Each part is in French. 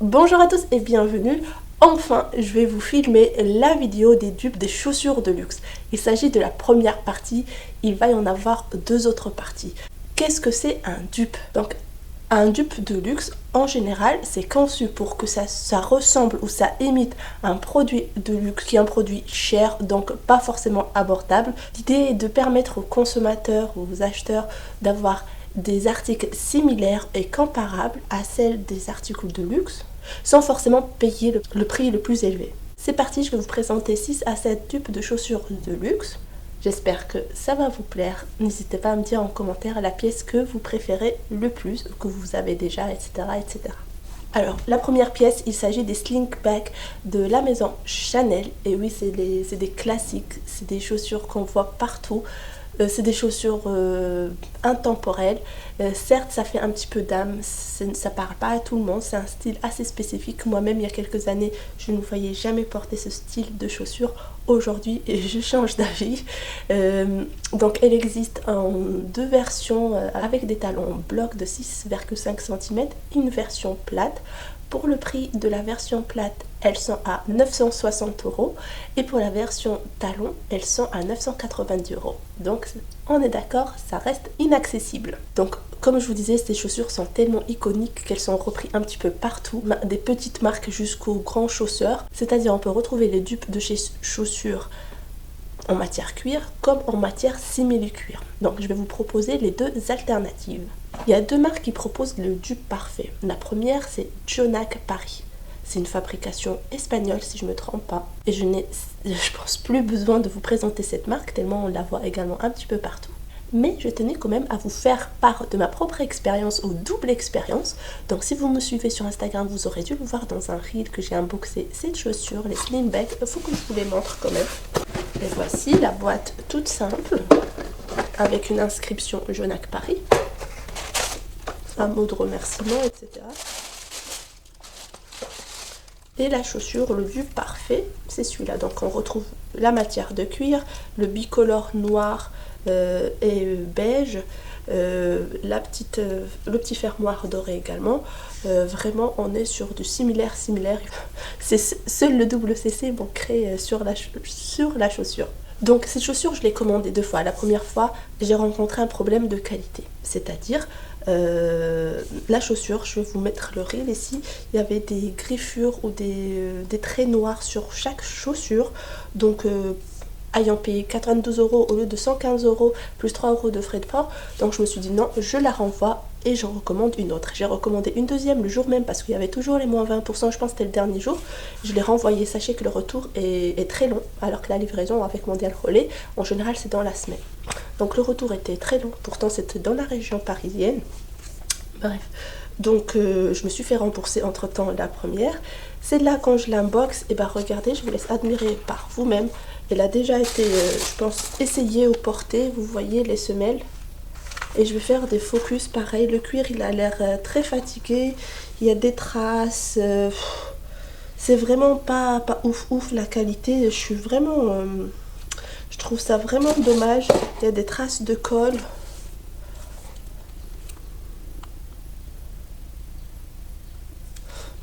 Bonjour à tous et bienvenue. Enfin, je vais vous filmer la vidéo des dupes des chaussures de luxe. Il s'agit de la première partie, il va y en avoir deux autres parties. Qu'est-ce que c'est un dupe? Donc, un dupe de luxe, en général, c'est conçu pour que ça ressemble ou ça imite un produit de luxe qui est un produit cher, donc pas forcément abordable. L'idée est de permettre aux consommateurs ou aux acheteurs d'avoir des articles similaires et comparables à celles des articles de luxe sans forcément payer le prix le plus élevé. C'est parti, je vais vous présenter 6 à 7 dupes de chaussures de luxe. J'espère que ça va vous plaire. N'hésitez pas à me dire en commentaire la pièce que vous préférez le plus, que vous avez déjà, etc. etc. Alors, la première pièce, il s'agit des slingbags de la maison Chanel. Et oui, c'est des classiques, c'est des chaussures qu'on voit partout. C'est des chaussures intemporelles. Certes, ça fait un petit peu d'âme, ça parle pas à tout le monde, c'est un style assez spécifique. Moi-même, il y a quelques années, je ne voyais jamais porter ce style de chaussures. Aujourd'hui, je change d'avis. Donc, elle existe en deux versions avec des talons en bloc de 6,5 cm et une version plate. Pour le prix de la version plate, elles sont à 960 € et pour la version talon, elles sont à 990 €. Donc on est d'accord, ça reste inaccessible. Donc comme je vous disais, ces chaussures sont tellement iconiques qu'elles sont reprises un petit peu partout, des petites marques jusqu'aux grands chausseurs. C'est-à-dire on peut retrouver les dupes de chez chaussures en matière cuir comme en matière simili-cuir. Donc je vais vous proposer les deux alternatives. Il y a deux marques qui proposent le dupe parfait. La première, c'est Jonac Paris. C'est une fabrication espagnole si je ne me trompe pas. Et je pense plus besoin de vous présenter cette marque tellement on la voit également un petit peu partout. Mais je tenais quand même à vous faire part de ma propre expérience ou double expérience. Donc si vous me suivez sur Instagram, vous aurez dû le voir dans un reel que j'ai unboxé cette chaussure, les slingbags. Il faut que je vous les montre quand même. Et voici la boîte toute simple avec une inscription Jonac Paris. Un mot de remerciement, etc. Et la chaussure, le dupe parfait, c'est celui-là. Donc on retrouve la matière de cuir, le bicolore noir et beige, le petit fermoir doré également. Vraiment, on est sur du similaire. C'est seul le WCC créé sur la chaussure. Donc cette chaussure, je l'ai commandée deux fois. La première fois, j'ai rencontré un problème de qualité. C'est-à-dire, la chaussure, je vais vous mettre le reel ici, il y avait des griffures ou des traits noirs sur chaque chaussure. Donc ayant payé 92 € au lieu de 115 € plus 3 € de frais de port, donc je me suis dit non, je la renvoie et j'en recommande une autre. J'ai recommandé une deuxième le jour même parce qu'il y avait toujours les moins 20%, je pense que c'était le dernier jour. Je l'ai renvoyé. Sachez que le retour est très long, alors que la livraison avec Mondial Relais, en général c'est dans la semaine. Donc le retour était très long, pourtant c'était dans la région parisienne. Bref, donc je me suis fait rembourser entre temps la première. Celle-là, quand je l'unbox, et regardez, je vous laisse admirer par vous-même. Elle a déjà été, je pense, essayée ou portée. Vous voyez les semelles. Et je vais faire des focus pareil. Le cuir, il a l'air très fatigué. Il y a des traces. C'est vraiment pas ouf la qualité. Je trouve ça vraiment dommage. Il y a des traces de colle.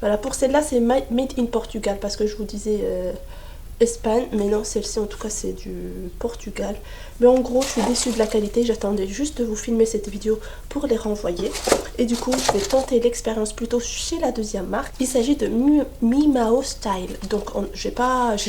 Voilà, pour celle-là, c'est made in Portugal parce que je vous disais Espagne, mais non, celle-ci en tout cas c'est du Portugal. Mais en gros, je suis déçue de la qualité. J'attendais juste de vous filmer cette vidéo pour les renvoyer. Et du coup, je vais tenter l'expérience plutôt chez la deuxième marque. Il s'agit de Mimao Style. Donc, j'ai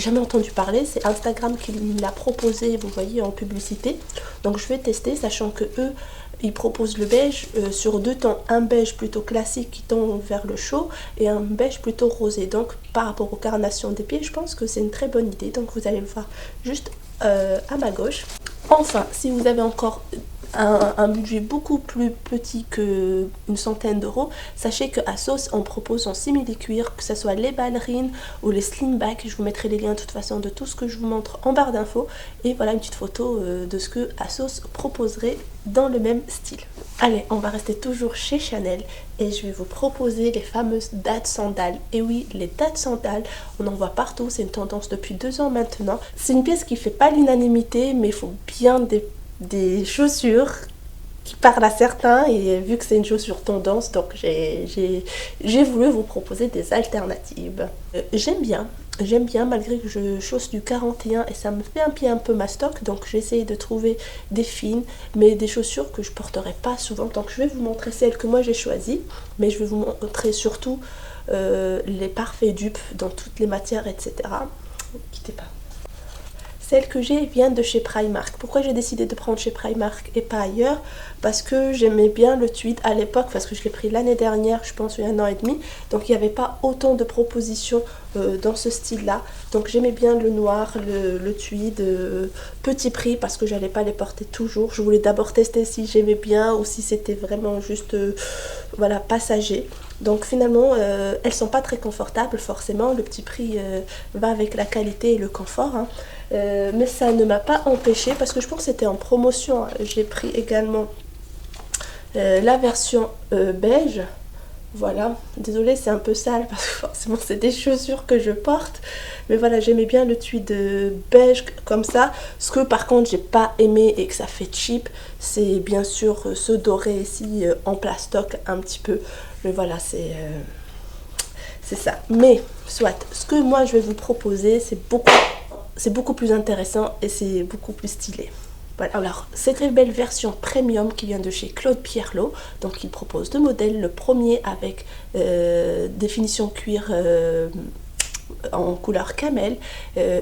jamais entendu parler. C'est Instagram qui me l'a proposé, vous voyez, en publicité. Donc, je vais tester, sachant que eux, ils proposent le beige sur deux tons, un beige plutôt classique qui tend vers le chaud et un beige plutôt rosé. Donc par rapport aux carnations des pieds, je pense que c'est une très bonne idée. Donc vous allez le voir juste à ma gauche. Enfin, si vous avez encore un budget beaucoup plus petit que une centaine d'euros, sachez que ASOS on propose en simili-cuir, que ce soit les ballerines ou les slingbags. Je vous mettrai les liens de toute façon de tout ce que je vous montre en barre d'infos. Et voilà une petite photo de ce que ASOS proposerait dans le même style. Allez, on va rester toujours chez Chanel et je vais vous proposer les fameuses dattes sandales. Et oui, les dattes sandales, on en voit partout, c'est une tendance depuis 2 ans maintenant. C'est une pièce qui fait pas l'unanimité, mais il faut bien des chaussures qui parle à certains, et vu que c'est une chaussure tendance, donc j'ai voulu vous proposer des alternatives. J'aime bien malgré que je chausse du 41 et ça me fait un pied un peu mastoc, donc j'ai essayé de trouver des fines, mais des chaussures que je porterai pas souvent. Donc je vais vous montrer celles que moi j'ai choisies, mais je vais vous montrer surtout les parfaits dupes dans toutes les matières, etc. Quittez pas. Celle que j'ai vient de chez Primark. Pourquoi j'ai décidé de prendre chez Primark et pas ailleurs? Parce que j'aimais bien le tweed à l'époque, parce que je l'ai pris l'année dernière, je pense il y a 1 an et demi. Donc il n'y avait pas autant de propositions dans ce style-là. Donc j'aimais bien le noir, le tweed, petit prix, parce que j'allais pas les porter toujours. Je voulais d'abord tester si j'aimais bien ou si c'était vraiment juste voilà, passager. Donc finalement, elles sont pas très confortables forcément. Le petit prix va avec la qualité et le confort, hein. Mais ça ne m'a pas empêché, parce que je pense que c'était en promotion. J'ai pris également la version beige. Voilà, désolée, c'est un peu sale parce que forcément c'est des chaussures que je porte. Mais voilà, j'aimais bien le tweed beige comme ça. Ce que par contre j'ai pas aimé et que ça fait cheap, c'est bien sûr ce doré ici en plastoc un petit peu. Mais voilà, c'est ça. Mais soit, ce que moi je vais vous proposer, c'est beaucoup plus intéressant et c'est beaucoup plus stylé. Voilà. Alors, c'est une belle version premium qui vient de chez Claude Pierlot. Donc, il propose 2 modèles. Le premier avec définition cuir en couleur camel,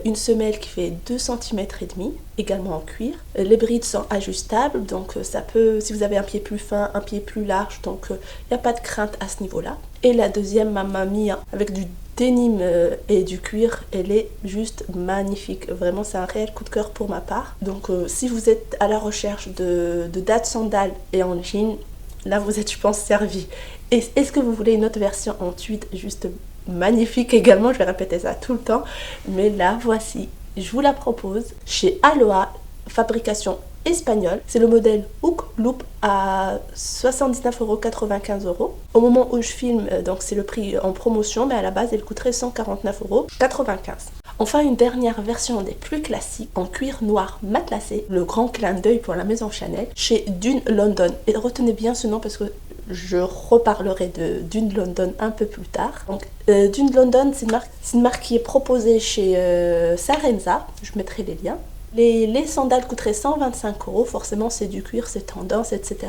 une semelle qui fait 2 cm et demi, également en cuir. Les brides sont ajustables, donc ça peut, si vous avez un pied plus fin, un pied plus large, donc il n'y a pas de crainte à ce niveau-là. Et la deuxième Mamma Mia avec du denim et du cuir, elle est juste magnifique. Vraiment, c'est un réel coup de cœur pour ma part. Donc si vous êtes à la recherche de dates sandales et en jean, là vous êtes, je pense, servi. Et est-ce que vous voulez une autre version en tweed juste magnifique également? Je vais répéter ça tout le temps, mais là voici, je vous la propose chez Aloha, fabrication espagnole. C'est le modèle Hook Loop à 79,95 €. Au moment où je filme, donc c'est le prix en promotion, mais à la base elle coûterait 149,95 €. Enfin, une dernière version des plus classiques en cuir noir matelassé, le grand clin d'œil pour la maison Chanel, chez Dune London. Et retenez bien ce nom parce que je reparlerai de Dune London un peu plus tard. Donc, Dune London, c'est une marque qui est proposée chez Sarenza. Je mettrai les liens. Les sandales coûteraient 125 €. Forcément, c'est du cuir, c'est tendance, etc.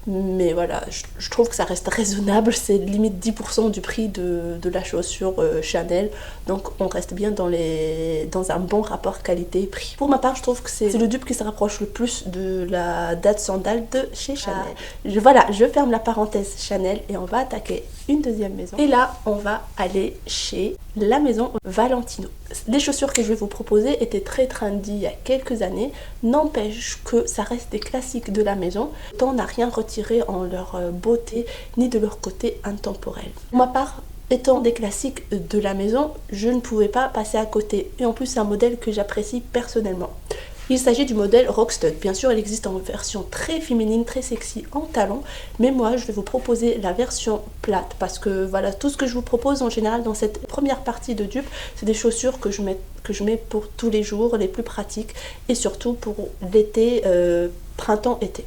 Mais voilà, je trouve que ça reste raisonnable. C'est limite 10% du prix de la chaussure Chanel. Donc on reste bien dans un bon rapport qualité-prix. Pour ma part, je trouve que c'est le dupe qui se rapproche le plus de la date sandale de chez Chanel. Voilà, je ferme la parenthèse Chanel et on va attaquer une deuxième maison. Et là, on va aller chez la maison Valentino. Les chaussures que je vais vous proposer étaient très trendy il y a quelques années. N'empêche que ça reste des classiques de la maison. On n'a rien retiré en leur beauté ni de leur côté intemporel. Pour ma part, étant des classiques de la maison, je ne pouvais pas passer à côté. Et en plus, c'est un modèle que j'apprécie personnellement. Il s'agit du modèle Rockstud. Bien sûr, il existe en version très féminine, très sexy en talons, mais moi je vais vous proposer la version plate parce que voilà, tout ce que je vous propose en général dans cette première partie de dupe, c'est des chaussures que je mets pour tous les jours, les plus pratiques et surtout pour l'été, printemps-été.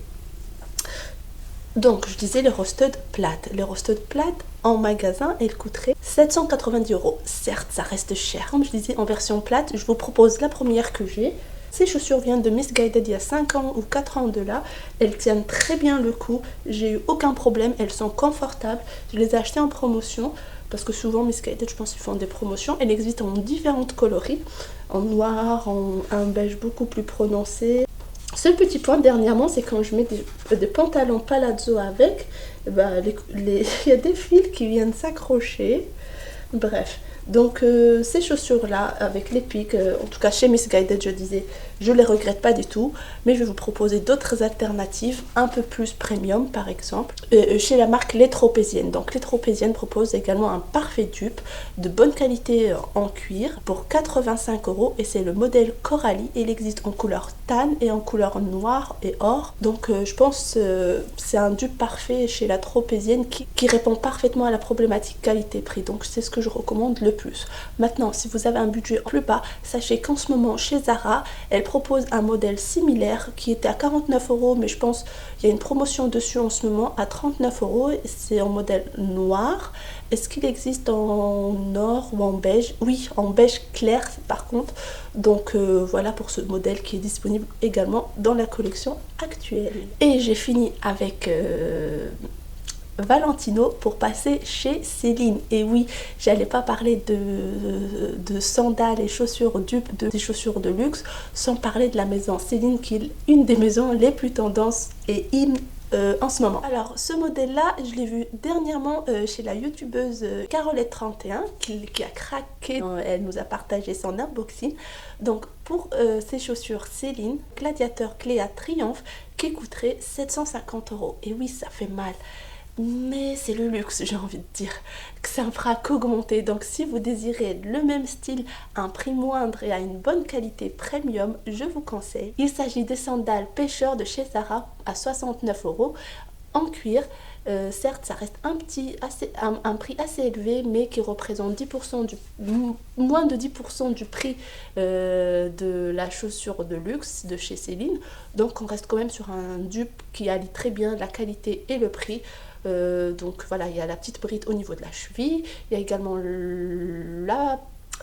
Donc je disais les Rockstud plates. Les Rockstud plates en magasin, elles coûteraient 790 €. Certes, ça reste cher. Comme je disais, en version plate, je vous propose la première que j'ai. Ces chaussures viennent de Missguided il y a 5 ans ou 4 ans de là. Elles tiennent très bien le coup. J'ai eu aucun problème. Elles sont confortables. Je les ai achetées en promotion parce que souvent Missguided, je pense qu'ils font des promotions. Elles existent en différentes coloris. En noir, en un beige beaucoup plus prononcé. Seul petit point dernièrement, c'est quand je mets des pantalons palazzo avec, il y a des fils qui viennent s'accrocher. Bref. Donc ces chaussures là avec les pics, en tout cas chez Missguided je disais, je les regrette pas du tout, mais je vais vous proposer d'autres alternatives un peu plus premium par exemple, chez la marque Les Tropéziennes. Donc Les Tropéziennes proposent également un parfait dupe de bonne qualité en cuir pour 85 € et c'est le modèle Coralie. Il existe en couleur tan et en couleur noire et or. Donc je pense c'est un dupe parfait chez la Tropézienne qui répond parfaitement à la problématique qualité-prix. Donc c'est ce que je recommande le plus. Maintenant, si vous avez un budget plus bas, sachez qu'en ce moment chez Zara, elle propose un modèle similaire qui était à 49 €, mais je pense qu'il y a une promotion dessus en ce moment à 39 €. C'est en modèle noir. Est-ce qu'il existe en or ou en beige? Oui, en beige clair par contre. Donc voilà pour ce modèle qui est disponible également dans la collection actuelle. Et j'ai fini avec Valentino pour passer chez Céline. Et oui, j'allais pas parler de sandales et chaussures dupes, des chaussures de luxe, sans parler de la maison Céline, qui est une des maisons les plus tendances et en ce moment. Alors ce modèle là je l'ai vu dernièrement chez la youtubeuse Carolette31 qui a craqué, elle nous a partagé son unboxing. Donc pour ces chaussures Céline Gladiator Cléa Triomphe qui coûterait 750 €. Et oui, ça fait mal, mais c'est le luxe, j'ai envie de dire, que ça ne fera qu'augmenter. Donc si vous désirez le même style à un prix moindre et à une bonne qualité premium, je vous conseille. Il s'agit des sandales pêcheurs de chez Zara à 69 € en cuir. Certes, ça reste un prix assez élevé, mais qui représente 10% moins de 10% du prix de la chaussure de luxe de chez Céline. Donc on reste quand même sur un dupe qui allie très bien la qualité et le prix. Donc voilà, il y a la petite bride au niveau de la cheville, il y a également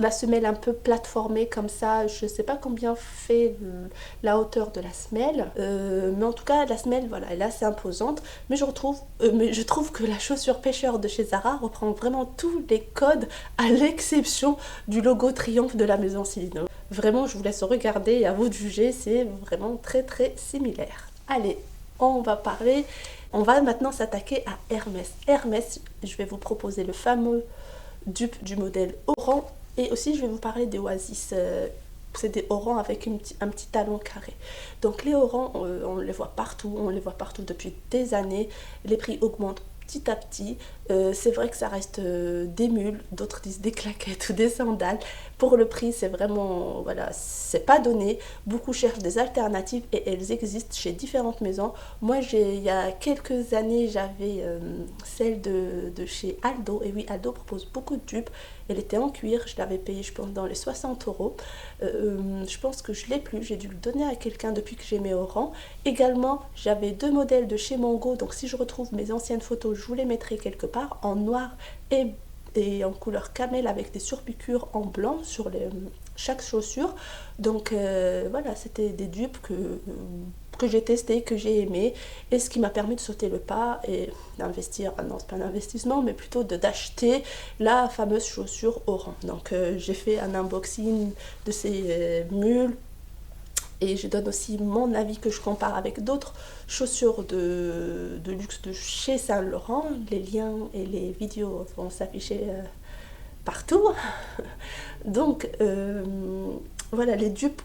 la semelle un peu plateformée comme ça. Je ne sais pas combien fait la hauteur de la semelle, mais en tout cas la semelle, voilà, elle est assez imposante. Mais je trouve que la chaussure pêcheur de chez Zara reprend vraiment tous les codes, à l'exception du logo triomphe de la maison Céline. Vraiment, je vous laisse regarder et à vous de juger, c'est vraiment très similaire. Allez, on va maintenant s'attaquer à Hermès. Hermès, je vais vous proposer le fameux dupe du modèle Oran, et aussi je vais vous parler des Oasis. C'est des Oran avec un petit talon carré. Donc les Oran, on les voit partout depuis des années. Les prix augmentent petit à petit. C'est vrai que ça reste des mules, d'autres disent des claquettes ou des sandales. Pour le prix, c'est vraiment, voilà, c'est pas donné. Beaucoup cherchent des alternatives et elles existent chez différentes maisons. Moi, il y a quelques années, j'avais celle de chez Aldo. Et oui, Aldo propose beaucoup de dupes. Elle était en cuir, je l'avais payée, je pense, dans les 60 €. Je pense que je l'ai plus, j'ai dû le donner à quelqu'un depuis que j'ai mes Oran. Également, j'avais 2 modèles de chez Mango, donc si je retrouve mes anciennes photos, je vous les mettrai quelque part, en noir et en couleur camel avec des surpiqûres en blanc sur chaque chaussure. Donc voilà, c'était des dupes que j'ai testé, que j'ai aimé, et ce qui m'a permis de sauter le pas et d'investir, non c'est pas un investissement, mais plutôt d'acheter la fameuse chaussure Oran. Donc j'ai fait un unboxing de ces mules, et je donne aussi mon avis que je compare avec d'autres chaussures de luxe de chez Saint Laurent. Les liens et les vidéos vont s'afficher partout. Donc voilà les dupes.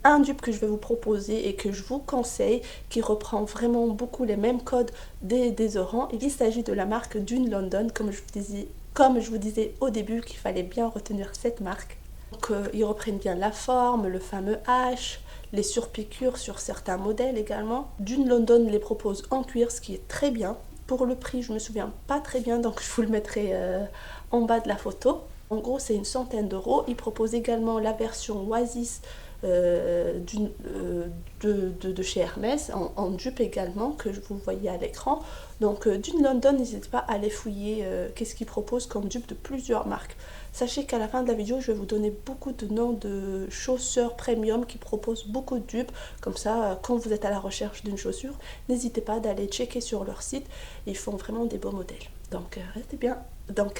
Un dupe que je vais vous proposer et que je vous conseille, qui reprend vraiment beaucoup les mêmes codes des Oran. Il s'agit de la marque Dune London, comme je vous disais au début qu'il fallait bien retenir cette marque. Donc ils reprennent bien la forme, le fameux H, les surpiqûres sur certains modèles également. Dune London les propose en cuir, ce qui est très bien. Pour le prix, je me souviens pas très bien, donc je vous le mettrai en bas de la photo. En gros, c'est une centaine d'euros. Ils proposent également la version Oasis de chez Hermès en dupe également, que vous voyez à l'écran. Donc Dune London, n'hésitez pas à aller fouiller qu'est-ce qu'ils proposent comme dupe de plusieurs marques. Sachez qu'à la fin de la vidéo, je vais vous donner beaucoup de noms de chausseurs premium qui proposent beaucoup de dupes. Comme ça, quand vous êtes à la recherche d'une chaussure, n'hésitez pas d'aller checker sur leur site. Ils font vraiment des beaux modèles. Donc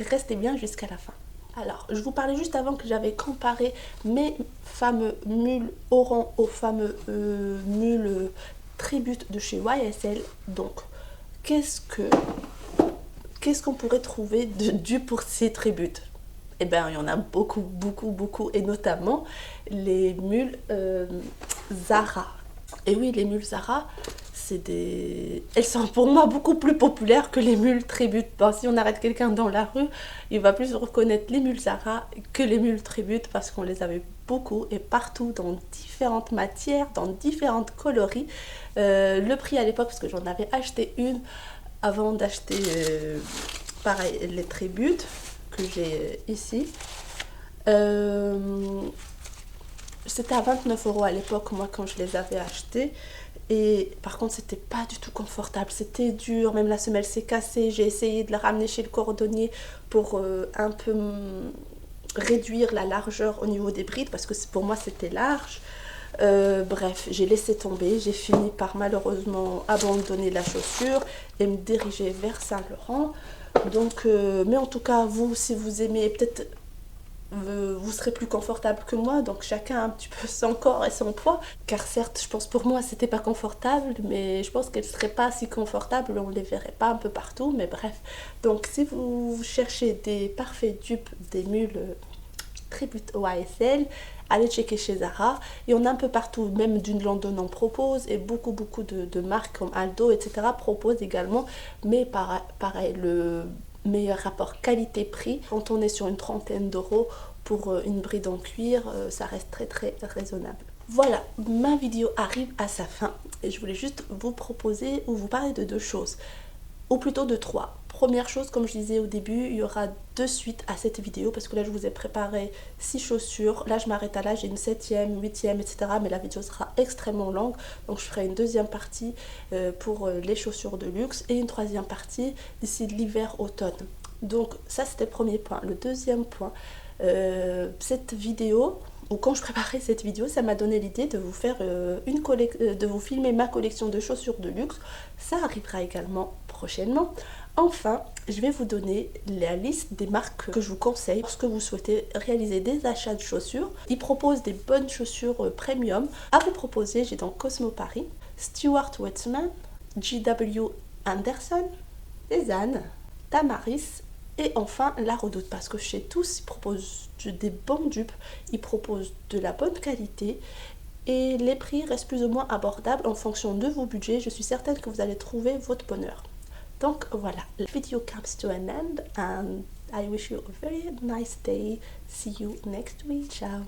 restez bien jusqu'à la fin. Alors, je vous parlais juste avant que j'avais comparé mes fameux mules Oran aux fameux mules Tribute de chez YSL. Donc, qu'est-ce qu'on pourrait trouver de dupe pour ces Tribute? Eh bien, il y en a beaucoup, et notamment les mules Zara. Et oui, les mules Zara, elles sont pour moi beaucoup plus populaires que les mules Tribute. Bon, si on arrête quelqu'un dans la rue, il va plus reconnaître les mules Zara que les mules Tribute, parce qu'on les avait beaucoup et partout, dans différentes matières, dans différentes coloris. Le prix à l'époque, parce que j'en avais acheté une avant d'acheter pareil les Tribute, que j'ai ici. C'était à 29 € à l'époque, moi, quand je les avais achetés. Et par contre, c'était pas du tout confortable. C'était dur. Même la semelle s'est cassée. J'ai essayé de la ramener chez le cordonnier pour un peu réduire la largeur au niveau des brides. Parce que pour moi, c'était large. Bref, j'ai laissé tomber. J'ai fini par malheureusement abandonner la chaussure et me diriger vers Saint-Laurent. Donc, mais en tout cas, vous, si vous aimez, peut-être vous serez plus confortable que moi, donc chacun a un petit peu son corps et son poids, car certes je pense pour moi c'était pas confortable, mais je pense qu'elle serait pas si confortable, on les verrait pas un peu partout, mais bref. Donc si vous cherchez des parfaits dupes des mules Tribute OASL, allez checker chez Zara, et on a un peu partout, même d'une London en propose, et beaucoup de marques comme Aldo, etc. proposent également, mais pareil, le meilleur rapport qualité-prix, quand on est sur une trentaine d'euros pour une bride en cuir, ça reste très raisonnable. Voilà, ma vidéo arrive à sa fin, et je voulais juste vous proposer ou vous parler de deux choses, ou plutôt de trois. Première chose, comme je disais au début, il y aura deux suites à cette vidéo parce que là je vous ai préparé 6 chaussures. Là je m'arrête à là, j'ai une 7e, 8e, etc. Mais la vidéo sera extrêmement longue, donc je ferai une deuxième partie pour les chaussures de luxe et une troisième partie d'ici l'hiver-automne. Donc ça c'était le premier point. Le deuxième point, cette vidéo, ou quand je préparais cette vidéo, ça m'a donné l'idée de vous faire de vous filmer ma collection de chaussures de luxe. Ça arrivera également prochainement. Enfin, je vais vous donner la liste des marques que je vous conseille lorsque vous souhaitez réaliser des achats de chaussures. Ils proposent des bonnes chaussures premium. À vous proposer, j'ai donc Cosmo Paris, Stuart Weitzman, JW Anderson, Cézanne, Tamaris et enfin La Redoute, parce que chez tous ils proposent des bons dupes, ils proposent de la bonne qualité et les prix restent plus ou moins abordables en fonction de vos budgets. Je suis certaine que vous allez trouver votre bonheur. Donc voilà, la vidéo comes to an end and I wish you a very nice day. See you next week. Ciao.